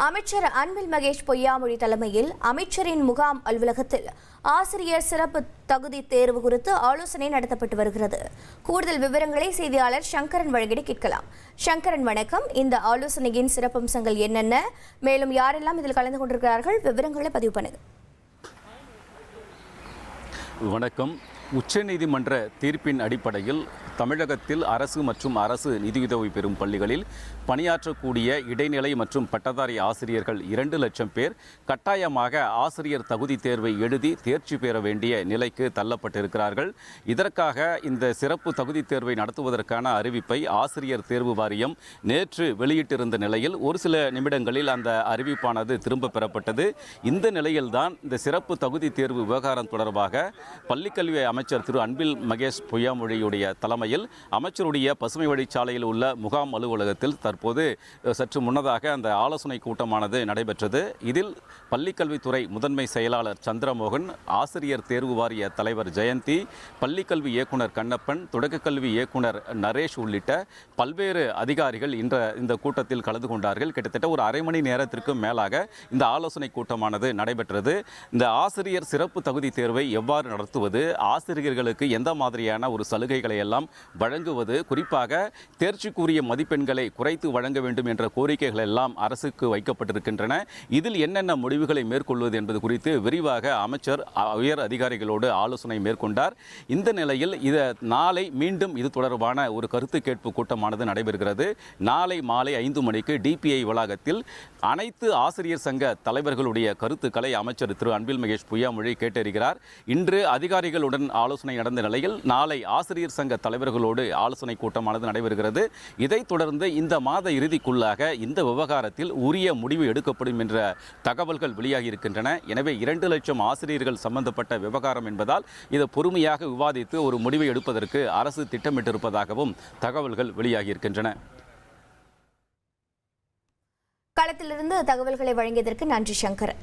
அமைச்சர் அன்பில் மகேஷ் பொய்யாமொழி தலைமையில் அமைச்சரின் முகாம் அலுவலகத்தில் ஆசிரியர் சிறப்பு தகுதி தேர்வு குறித்து ஆலோசனை நடத்தப்பட்டு வருகிறது. கூடுதல் விவரங்களை செய்தியாளர் சங்கரன் வழங்கிட கேட்கலாம். சங்கரன், வணக்கம். இந்த ஆலோசனையின் சிறப்பம்சங்கள் என்னென்ன, மேலும் யாரெல்லாம் இதில் கலந்து கொண்டிருக்கிறார்கள், விவரங்களை பதிவு பண்ணுங்க. வணக்கம். உச்சநீதிமன்ற தீர்ப்பின் அடிப்படையில் தமிழகத்தில் அரசு மற்றும் அரசு நிதியுதவி பெறும் பள்ளிகளில் பணியாற்றக்கூடிய இடைநிலை மற்றும் பட்டதாரி ஆசிரியர்கள் 2 லட்சம் பேர் கட்டாயமாக ஆசிரியர் தகுதி தேர்வை எழுதி தேர்ச்சி பெற வேண்டிய நிலைக்கு தள்ளப்பட்டிருக்கிறார்கள். இதற்காக இந்த சிறப்பு தகுதி தேர்வை நடத்துவதற்கான அறிவிப்பை ஆசிரியர் தேர்வு வாரியம் நேற்று வெளியிட்டிருந்த நிலையில் ஒரு சில நிமிடங்களில் அந்த அறிவிப்பானது திரும்ப பெறப்பட்டது. இந்த நிலையில்தான் இந்த சிறப்பு தகுதி தேர்வு விவகாரம் தொடர்பாக பள்ளிக்கல்வி அமைச்சர் திரு அன்பில் மகேஷ் பொய்யாமொழியுடைய தலைமையில் அமைச்சருடைய பசுமை வழிச்சாலையில் உள்ள முகாம் அலுவலகத்தில் தற்போது சற்று முன்னதாக அந்த ஆலோசனை கூட்டமானது நடைபெற்றது. இதில் பள்ளிக்கல்வித்துறை முதன்மை செயலாளர் சந்திரமோகன், ஆசிரியர் தேர்வு வாரிய தலைவர் ஜெயந்தி, பள்ளிக்கல்வி இயக்குனர் கண்ணப்பன், தொடக்கக்கல்வி இயக்குனர் நரேஷ் உள்ளிட்ட பல்வேறு அதிகாரிகள் இந்த கூட்டத்தில் கலந்து கொண்டார்கள். கிட்டத்தட்ட ஒரு அரை மணி நேரத்திற்கும் மேலாக இந்த ஆலோசனை கூட்டமானது நடைபெற்றது. இந்த ஆசிரியர் சிறப்பு தகுதி தேர்வை எவ்வாறு நடத்துவது, ஆசிரியர்களுக்கு எந்த மாதிரியான ஒரு சலுகைகளை எல்லாம் வழங்குவது, குறிப்பாக தேர்ச்சிக்குரிய மதிப்பெண்களை குறைத்து வழங்க வேண்டும் என்ற கோரிக்கைகள் எல்லாம் அரசுக்கு வைக்கப்பட்டிருக்கின்றன. இதில் என்னென்ன முடிவுகளை மேற்கொள்வது என்பது குறித்து விரிவாக அமைச்சர் உயர் அதிகாரிகளோடு ஆலோசனை மேற்கொண்டார். இந்த நிலையில் நாளை மீண்டும் இது தொடர்பான ஒரு கருத்து கேட்பு கூட்டமானது நடைபெறுகிறது. நாளை மாலை 5 மணிக்கு டிபிஐ வளாகத்தில் அனைத்து ஆசிரியர் சங்க தலைவர்களுடைய கருத்துக்களை அமைச்சர் திரு அன்பில் மகேஷ் பொய்யாமொழி கேட்டறிகிறார். இன்று அதிகாரிகளுடன் ஆலோசனை நடந்த நிலையில் நாளை ஆசிரியர் சங்க தலைவர்களோடு ஆலோசனை கூட்டமானது நடைபெறுகிறது. இதைத் தொடர்ந்து இந்த மாத இறுதிக்குள்ளாக இந்த விவகாரத்தில் உரிய முடிவு எடுக்கப்படும் என்ற தகவல்கள் வெளியாகி இருக்கின்றன. எனவே 2 லட்சம் ஆசிரியர்கள் சம்பந்தப்பட்ட விவகாரம் என்பதால் இதை பொறுமையாக விவாதித்து ஒரு முடிவை எடுப்பதற்கு அரசு திட்டமிட்டிருப்பதாகவும் தகவல்கள் வெளியாகி இருக்கின்றன. களத்திலிருந்து தகவல்களை வழங்கியதற்கு நன்றி சங்கரன்.